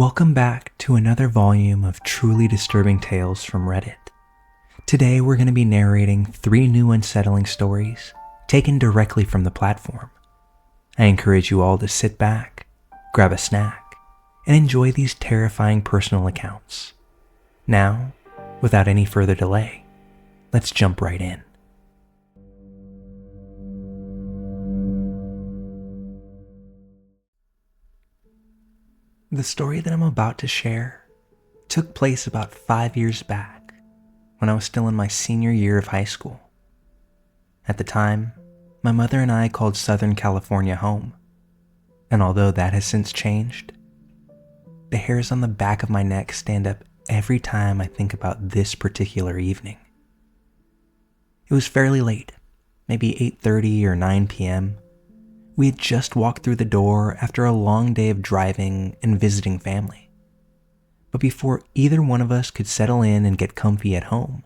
Welcome back to another volume of truly disturbing tales from Reddit. Today we're going to be narrating 3 new unsettling stories taken directly from the platform. I encourage you all to sit back, grab a snack, and enjoy these terrifying personal accounts. Now, without any further delay, let's jump right in. The story that I'm about to share took place about 5 years back when I was still in my senior year of high school. At the time, my mother and I called Southern California home, and although that has since changed, the hairs on the back of my neck stand up every time I think about this particular evening. It was fairly late, maybe 8:30 or 9 p.m. We had just walked through the door after a long day of driving and visiting family. But before either one of us could settle in and get comfy at home,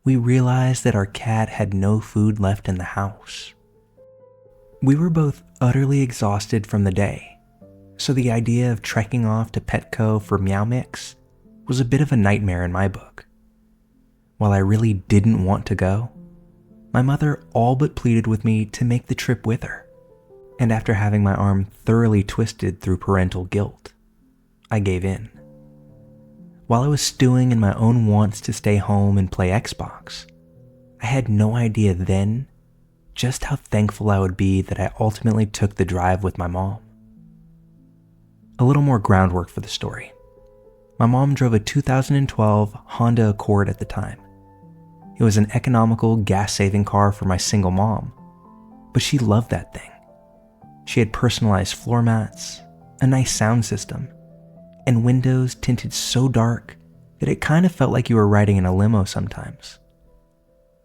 we realized that our cat had no food left in the house. We were both utterly exhausted from the day, so the idea of trekking off to Petco for Meow Mix was a bit of a nightmare in my book. While I really didn't want to go, my mother all but pleaded with me to make the trip with her. And after having my arm thoroughly twisted through parental guilt, I gave in. While I was stewing in my own wants to stay home and play Xbox, I had no idea then just how thankful I would be that I ultimately took the drive with my mom. A little more groundwork for the story. My mom drove a 2012 Honda Accord at the time. It was an economical, gas-saving car for my single mom, but she loved that thing. She had personalized floor mats, a nice sound system, and windows tinted so dark that it kind of felt like you were riding in a limo sometimes.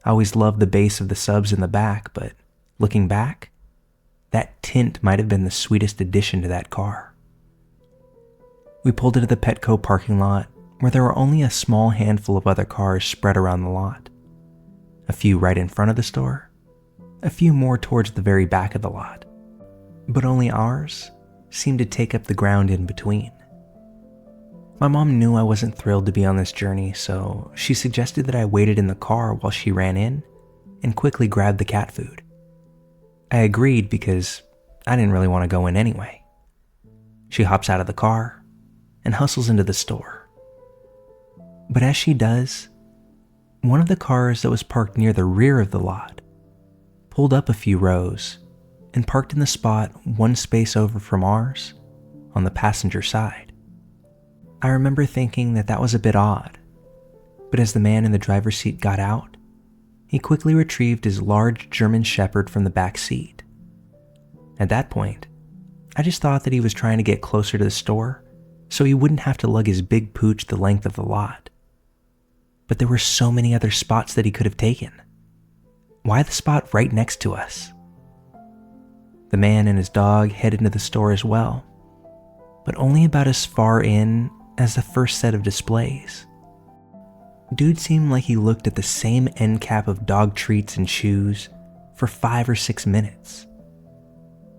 I always loved the bass of the subs in the back, but looking back, that tint might have been the sweetest addition to that car. We pulled into the Petco parking lot where there were only a small handful of other cars spread around the lot. A few right in front of the store, a few more towards the very back of the lot. But only ours seemed to take up the ground in between. My mom knew I wasn't thrilled to be on this journey, so she suggested that I waited in the car while she ran in and quickly grabbed the cat food. I agreed because I didn't really want to go in anyway. She hops out of the car and hustles into the store. But as she does, one of the cars that was parked near the rear of the lot pulled up a few rows and parked in the spot one space over from ours, on the passenger side. I remember thinking that was a bit odd, but as the man in the driver's seat got out, he quickly retrieved his large German Shepherd from the back seat. At that point, I just thought that he was trying to get closer to the store so he wouldn't have to lug his big pooch the length of the lot. But there were so many other spots that he could have taken. Why the spot right next to us? The man and his dog headed into the store as well, but only about as far in as the first set of displays. Dude seemed like he looked at the same end cap of dog treats and chews for 5 or 6 minutes.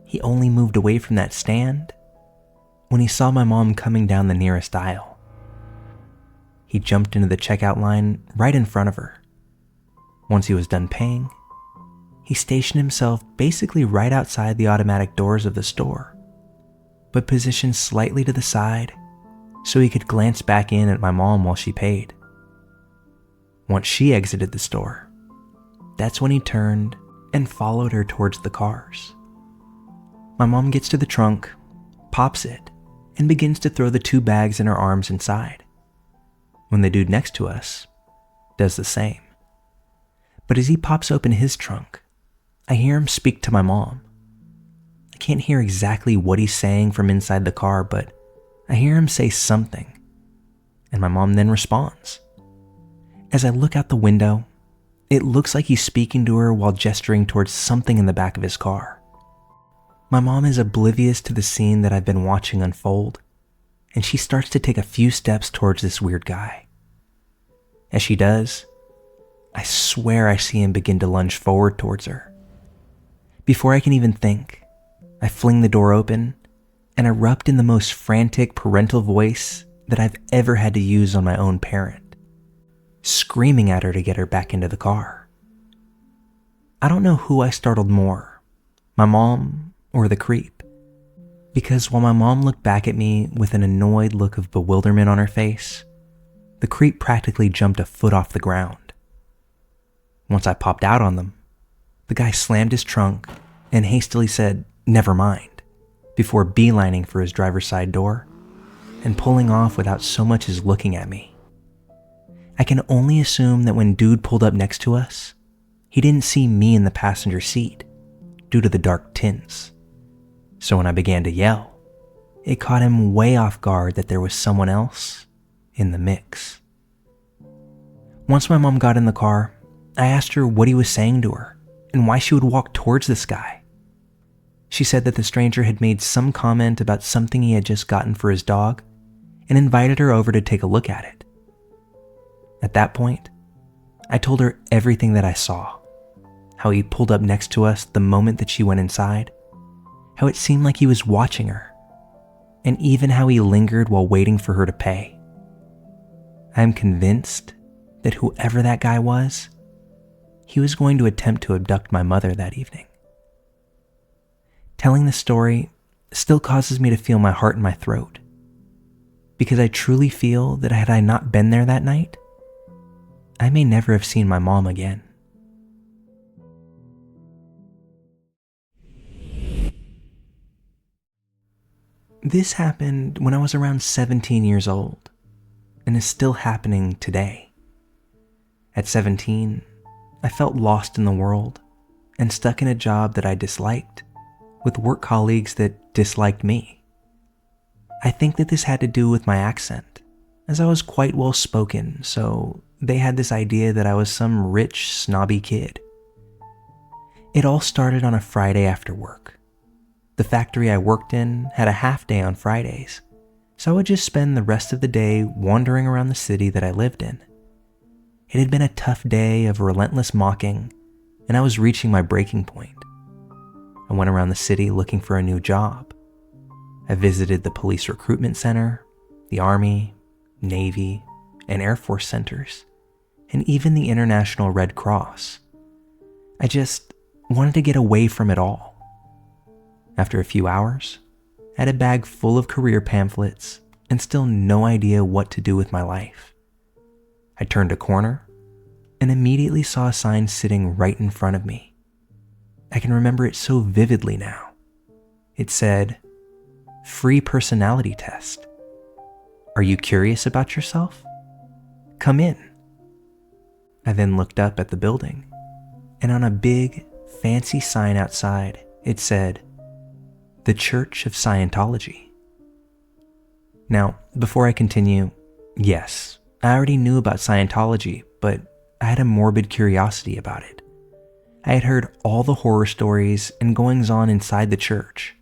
He only moved away from that stand when he saw my mom coming down the nearest aisle. He jumped into the checkout line right in front of her. Once he was done paying, he stationed himself basically right outside the automatic doors of the store, but positioned slightly to the side so he could glance back in at my mom while she paid. Once she exited the store, that's when he turned and followed her towards the cars. My mom gets to the trunk, pops it, and begins to throw the 2 bags in her arms inside, when the dude next to us does the same. But as he pops open his trunk, I hear him speak to my mom. I can't hear exactly what he's saying from inside the car, but I hear him say something, and my mom then responds. As I look out the window, it looks like he's speaking to her while gesturing towards something in the back of his car. My mom is oblivious to the scene that I've been watching unfold, and she starts to take a few steps towards this weird guy. As she does, I swear I see him begin to lunge forward towards her. Before I can even think, I fling the door open and erupt in the most frantic parental voice that I've ever had to use on my own parent, screaming at her to get her back into the car. I don't know who I startled more, my mom or the creep, because while my mom looked back at me with an annoyed look of bewilderment on her face, the creep practically jumped a foot off the ground. Once I popped out on them, the guy slammed his trunk and hastily said, "Never mind," before beelining for his driver's side door and pulling off without so much as looking at me. I can only assume that when dude pulled up next to us, he didn't see me in the passenger seat due to the dark tints. So when I began to yell, it caught him way off guard that there was someone else in the mix. Once my mom got in the car, I asked her what he was saying to her and why she would walk towards this guy. She said that the stranger had made some comment about something he had just gotten for his dog and invited her over to take a look at it. At that point, I told her everything that I saw, how he pulled up next to us the moment that she went inside, how it seemed like he was watching her, and even how he lingered while waiting for her to pay. I am convinced that whoever that guy was, he was going to attempt to abduct my mother that evening. Telling this story still causes me to feel my heart in my throat, because I truly feel that had I not been there that night, I may never have seen my mom again. This happened when I was around 17 years old, and is still happening today. At 17, I felt lost in the world and stuck in a job that I disliked, with work colleagues that disliked me. I think that this had to do with my accent, as I was quite well spoken, so they had this idea that I was some rich, snobby kid. It all started on a Friday after work. The factory I worked in had a half day on Fridays, so I would just spend the rest of the day wandering around the city that I lived in. It had been a tough day of relentless mocking, and I was reaching my breaking point. I went around the city looking for a new job. I visited the police recruitment center, the Army, Navy, and Air Force centers, and even the International Red Cross. I just wanted to get away from it all. After a few hours, I had a bag full of career pamphlets and still no idea what to do with my life. I turned a corner and immediately saw a sign sitting right in front of me. I can remember it so vividly now. It said, "Free personality test. Are you curious about yourself? Come in." I then looked up at the building, and on a big, fancy sign outside, it said, "The Church of Scientology." Now, before I continue, yes, I already knew about Scientology, but I had a morbid curiosity about it. I had heard all the horror stories and goings-on inside the church.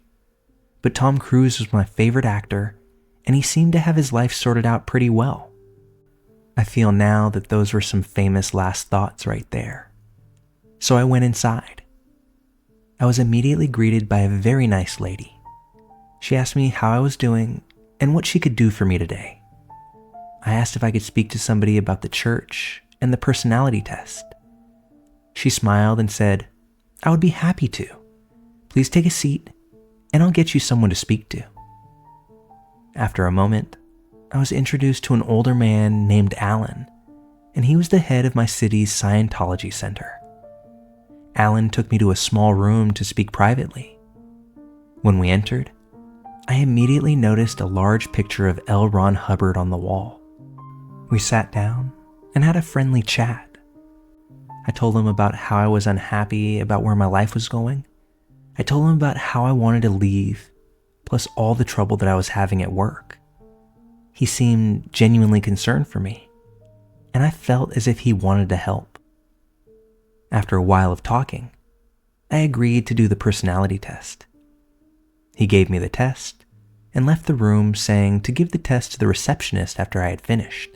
But Tom Cruise was my favorite actor, and he seemed to have his life sorted out pretty well. I feel now that those were some famous last thoughts right there. So I went inside. I was immediately greeted by a very nice lady. She asked me how I was doing and what she could do for me today. I asked if I could speak to somebody about the church and the personality test. She smiled and said, "I would be happy to. Please take a seat and I'll get you someone to speak to." After a moment, I was introduced to an older man named Alan, and he was the head of my city's Scientology center. Alan took me to a small room to speak privately. When we entered, I immediately noticed a large picture of L. Ron Hubbard on the wall. We sat down and had a friendly chat. I told him about how I was unhappy about where my life was going. I told him about how I wanted to leave, plus all the trouble that I was having at work. He seemed genuinely concerned for me, and I felt as if he wanted to help. After a while of talking, I agreed to do the personality test. He gave me the test and left the room saying to give the test to the receptionist after I had finished.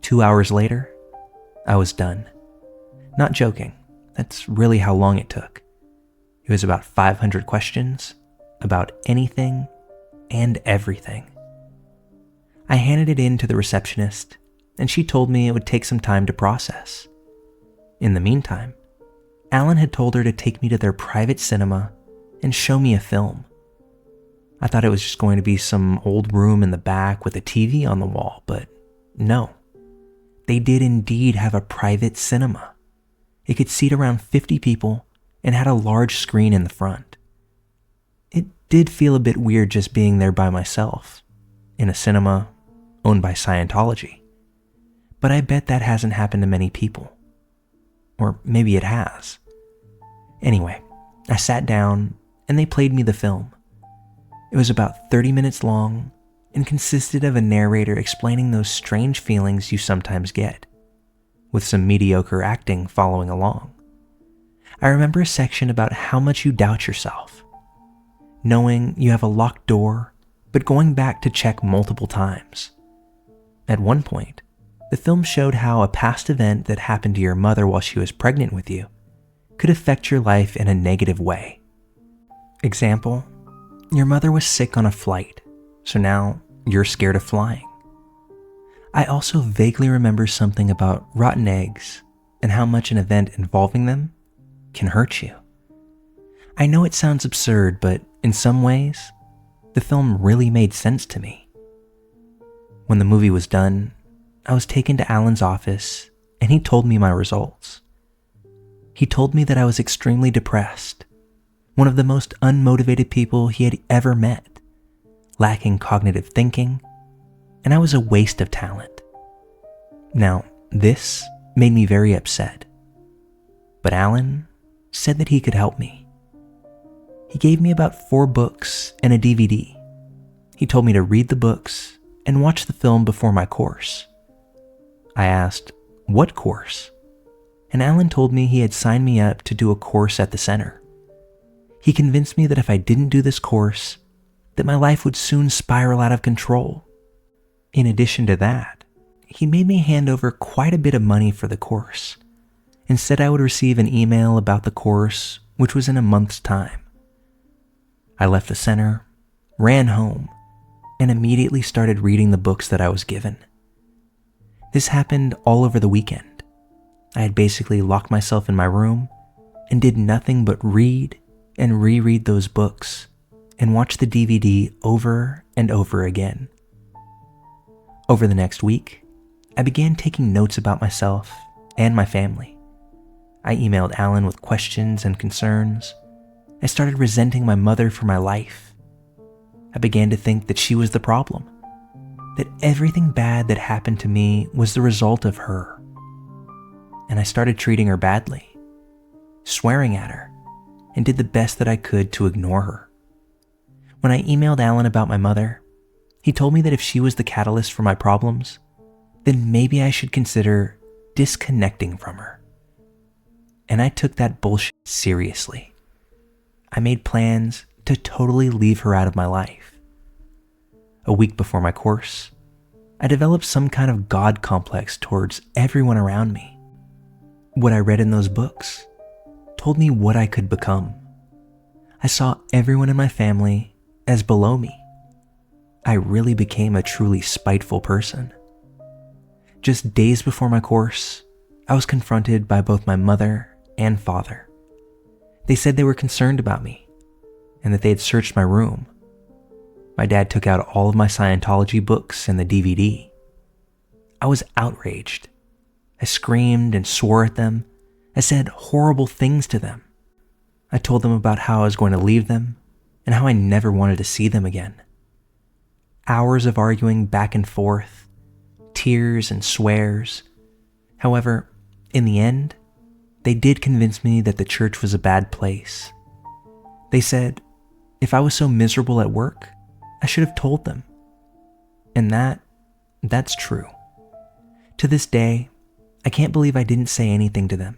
2 hours later, I was done. Not joking, that's really how long it took. It was about 500 questions about anything and everything. I handed it in to the receptionist, and she told me it would take some time to process. In the meantime, Alan had told her to take me to their private cinema and show me a film. I thought it was just going to be some old room in the back with a TV on the wall, but no. They did indeed have a private cinema. It could seat around 50 people and had a large screen in the front. It did feel a bit weird just being there by myself, in a cinema owned by Scientology. But I bet that hasn't happened to many people. Or maybe it has. Anyway, I sat down and they played me the film. It was about 30 minutes long and consisted of a narrator explaining those strange feelings you sometimes get, with some mediocre acting following along. I remember a section about how much you doubt yourself, knowing you have a locked door, but going back to check multiple times. At one point, the film showed how a past event that happened to your mother while she was pregnant with you could affect your life in a negative way. Example, your mother was sick on a flight, so now you're scared of flying. I also vaguely remember something about rotten eggs and how much an event involving them can hurt you. I know it sounds absurd, but in some ways, the film really made sense to me. When the movie was done, I was taken to Alan's office and he told me my results. He told me that I was extremely depressed, one of the most unmotivated people he had ever met, lacking cognitive thinking, and I was a waste of talent. Now, this made me very upset, but Alan said that he could help me. He gave me about 4 books and a DVD. He told me to read the books and watch the film before my course. I asked, what course? And Alan told me he had signed me up to do a course at the center. He convinced me that if I didn't do this course, that my life would soon spiral out of control. In addition to that, he made me hand over quite a bit of money for the course, and said I would receive an email about the course, which was in a month's time. I left the center, ran home, and immediately started reading the books that I was given. This happened all over the weekend. I had basically locked myself in my room and did nothing but read and reread those books and watch the DVD over and over again. Over the next week, I began taking notes about myself and my family. I emailed Alan with questions and concerns. I started resenting my mother for my life. I began to think that she was the problem, that everything bad that happened to me was the result of her. And I started treating her badly, swearing at her, and did the best that I could to ignore her. When I emailed Alan about my mother, he told me that if she was the catalyst for my problems, then maybe I should consider disconnecting from her. And I took that bullshit seriously. I made plans to totally leave her out of my life. A week before my course, I developed some kind of God complex towards everyone around me. What I read in those books told me what I could become. I saw everyone in my family as below me. I really became a truly spiteful person. Just days before my course, I was confronted by both my mother and father. They said they were concerned about me and that they had searched my room. My dad took out all of my Scientology books and the DVD. I was outraged. I screamed and swore at them. I said horrible things to them. I told them about how I was going to leave them and how I never wanted to see them again. Hours of arguing back and forth, tears and swears. However, in the end, they did convince me that the church was a bad place. They said, if I was so miserable at work, I should have told them. And that's true. To this day, I can't believe I didn't say anything to them.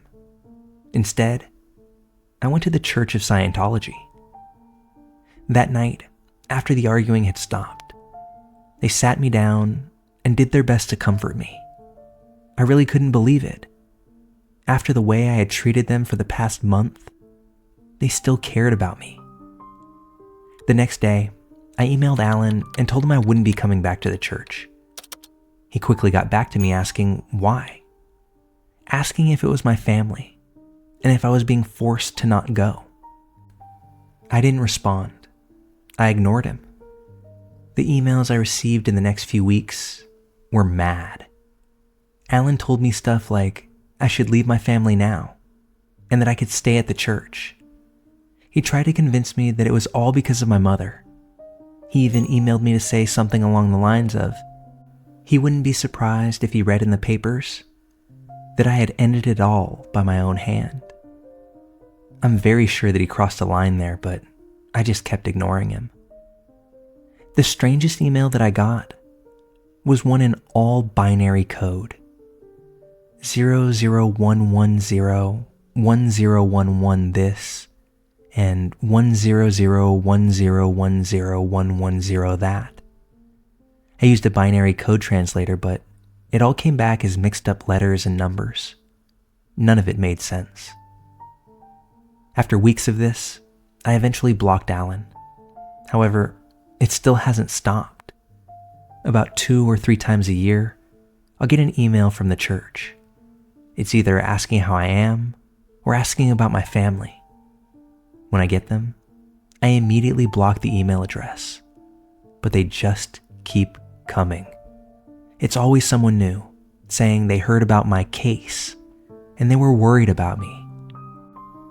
Instead, I went to the Church of Scientology. That night, after the arguing had stopped, they sat me down and did their best to comfort me. I really couldn't believe it. After the way I had treated them for the past month, they still cared about me. The next day, I emailed Alan and told him I wouldn't be coming back to the church. He quickly got back to me asking why, asking if it was my family and if I was being forced to not go. I didn't respond. I ignored him. The emails I received in the next few weeks were mad. Alan told me stuff like I should leave my family now and that I could stay at the church. He tried to convince me that it was all because of my mother. He even emailed me to say something along the lines of, he wouldn't be surprised if he read in the papers that I had ended it all by my own hand. I'm very sure that he crossed a line there, but I just kept ignoring him. The strangest email that I got was one in all binary code. 001101011 this and 10010101110 that. I used a binary code translator, but it all came back as mixed up letters and numbers. None of it made sense. After weeks of this, I eventually blocked Alan. However, it still hasn't stopped. About 2 or 3 times a year, I'll get an email from the church. It's either asking how I am or asking about my family. When I get them, I immediately block the email address, but they just keep coming. It's always someone new saying they heard about my case and they were worried about me.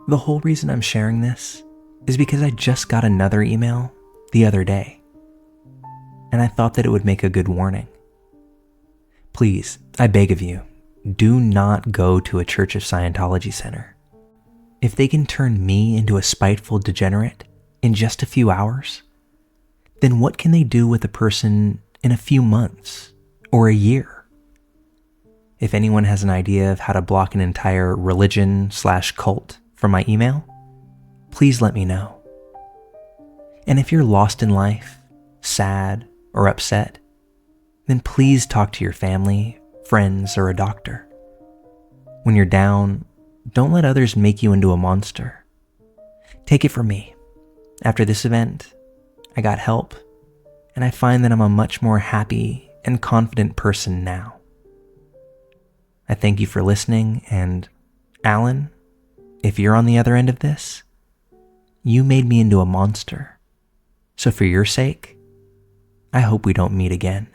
The whole reason I'm sharing this is because I just got another email the other day, and I thought that it would make a good warning. Please, I beg of you, do not go to a Church of Scientology center. If they can turn me into a spiteful degenerate in just a few hours, then what can they do with a person in a few months or a year? If anyone has an idea of how to block an entire religion/cult from my email, please let me know. And if you're lost in life, sad, or upset, then please talk to your family, friends, or a doctor. When you're down, don't let others make you into a monster. Take it from me. After this event, I got help, and I find that I'm a much more happy and confident person now. I thank you for listening, and Alan, if you're on the other end of this, you made me into a monster. So for your sake, I hope we don't meet again.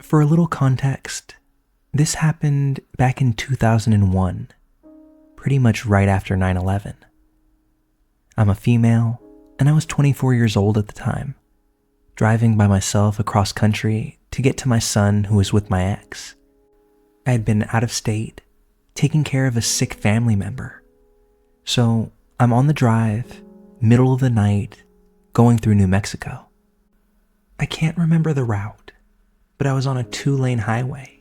For a little context, this happened back in 2001, pretty much right after 9/11. I'm a female, and I was 24 years old at the time, driving by myself across country to get to my son who was with my ex. I had been out of state, taking care of a sick family member. So I'm on the drive, middle of the night, going through New Mexico. I can't remember the route, but I was on a 2-lane highway.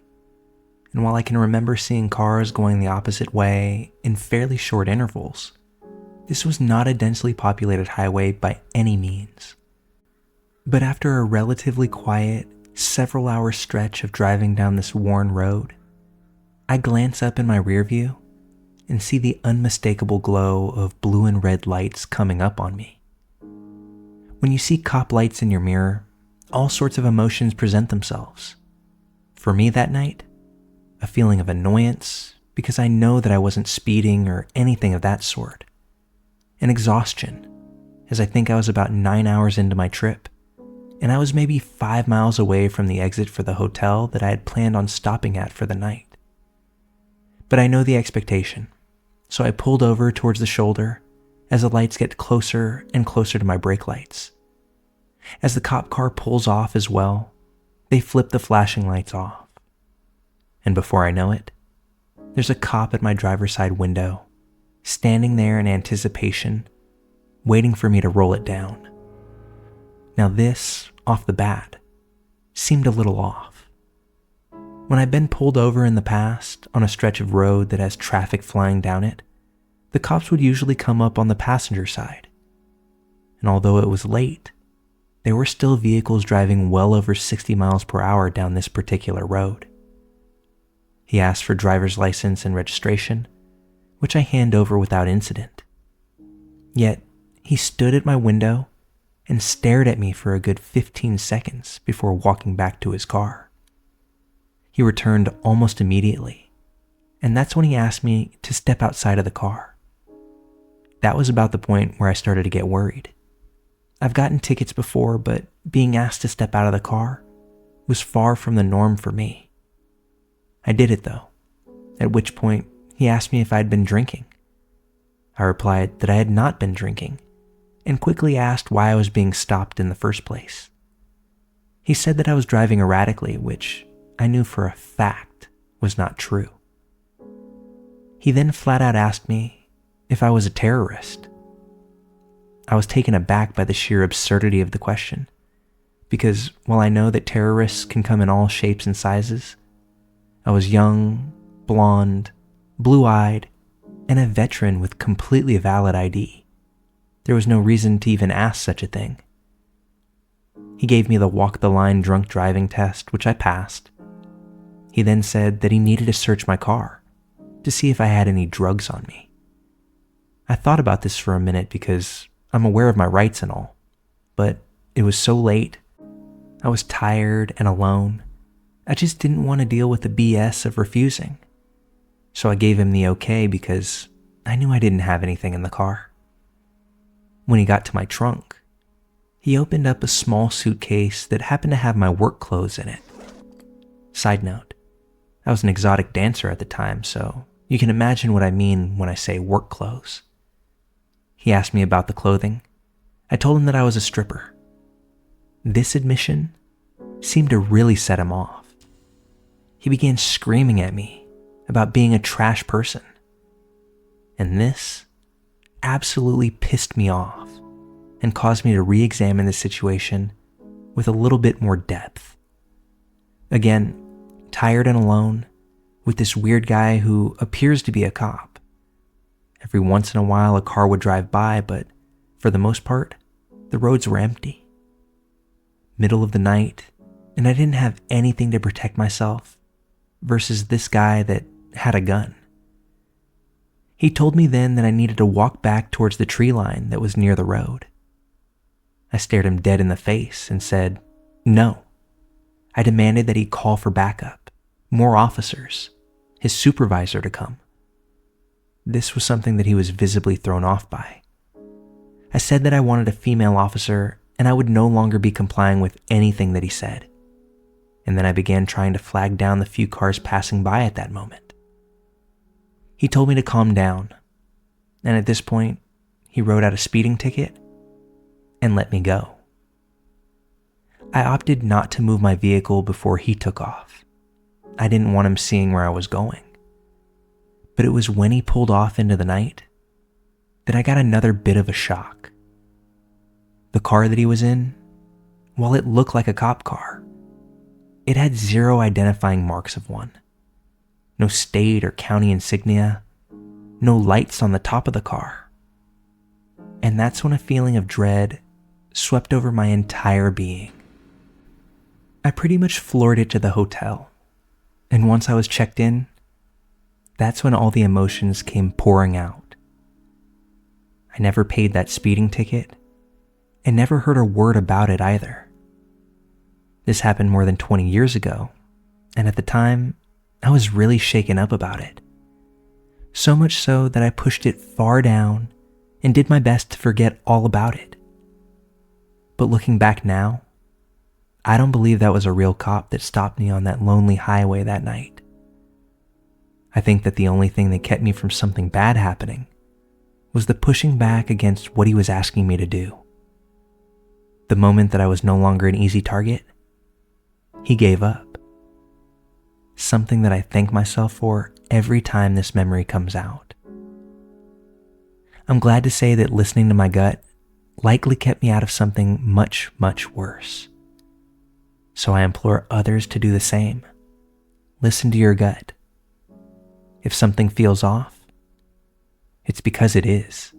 And while I can remember seeing cars going the opposite way in fairly short intervals, this was not a densely populated highway by any means. But after a relatively quiet, several-hour stretch of driving down this worn road, I glance up in my rear view and see the unmistakable glow of blue and red lights coming up on me. When you see cop lights in your mirror, all sorts of emotions present themselves. For me that night, a feeling of annoyance because I know that I wasn't speeding or anything of that sort. And exhaustion, as I think I was about 9 hours into my trip, and I was maybe 5 miles away from the exit for the hotel that I had planned on stopping at for the night. But I know the expectation, so I pulled over towards the shoulder as the lights get closer and closer to my brake lights. As the cop car pulls off as well, they flip the flashing lights off. And before I know it, there's a cop at my driver's side window, standing there in anticipation, waiting for me to roll it down. Now this, off the bat, seemed a little off. When I've been pulled over in the past on a stretch of road that has traffic flying down it, the cops would usually come up on the passenger side. And although it was late, there were still vehicles driving well over 60 miles per hour down this particular road. He asked for driver's license and registration, which I hand over without incident. Yet, he stood at my window and stared at me for a good 15 seconds before walking back to his car. He returned almost immediately, and that's when he asked me to step outside of the car. That was about the point where I started to get worried. I've gotten tickets before, but being asked to step out of the car was far from the norm for me. I did it though, at which point he asked me if I'd been drinking. I replied that I had not been drinking, and quickly asked why I was being stopped in the first place. He said that I was driving erratically, which I knew for a fact was not true. He then flat out asked me if I was a terrorist. I was taken aback by the sheer absurdity of the question, because while I know that terrorists can come in all shapes and sizes, I was young, blonde, blue-eyed, and a veteran with completely valid ID. There was no reason to even ask such a thing. He gave me the walk-the-line drunk driving test, which I passed. He then said that he needed to search my car to see if I had any drugs on me. I thought about this for a minute because I'm aware of my rights and all, but it was so late. I was tired and alone. I just didn't want to deal with the BS of refusing. So I gave him the okay because I knew I didn't have anything in the car. When he got to my trunk, he opened up a small suitcase that happened to have my work clothes in it. Side note, I was an exotic dancer at the time, so you can imagine what I mean when I say work clothes. He asked me about the clothing. I told him that I was a stripper. This admission seemed to really set him off. He began screaming at me about being a trash person. And this absolutely pissed me off and caused me to re-examine the situation with a little bit more depth. Again, tired and alone with this weird guy who appears to be a cop. Every once in a while a car would drive by, but for the most part, the roads were empty. Middle of the night, and I didn't have anything to protect myself versus this guy that had a gun. He told me then that I needed to walk back towards the tree line that was near the road. I stared him dead in the face and said, no. I demanded that he call for backup, more officers, his supervisor to come. This was something that he was visibly thrown off by. I said that I wanted a female officer and I would no longer be complying with anything that he said. And then I began trying to flag down the few cars passing by at that moment. He told me to calm down, and at this point, he wrote out a speeding ticket and let me go. I opted not to move my vehicle before he took off. I didn't want him seeing where I was going. But it was when he pulled off into the night that I got another bit of a shock. The car that he was in, while it looked like a cop car, it had zero identifying marks of one. No state or county insignia, no lights on the top of the car. And that's when a feeling of dread swept over my entire being. I pretty much floored it to the hotel, and once I was checked in, that's when all the emotions came pouring out. I never paid that speeding ticket, and never heard a word about it either. This happened more than 20 years ago, and at the time, I was really shaken up about it. So much so that I pushed it far down and did my best to forget all about it. But looking back now, I don't believe that was a real cop that stopped me on that lonely highway that night. I think that the only thing that kept me from something bad happening was the pushing back against what he was asking me to do. The moment that I was no longer an easy target, he gave up. Something that I thank myself for every time this memory comes out. I'm glad to say that listening to my gut likely kept me out of something much, much worse. So I implore others to do the same. Listen to your gut. If something feels off, it's because it is.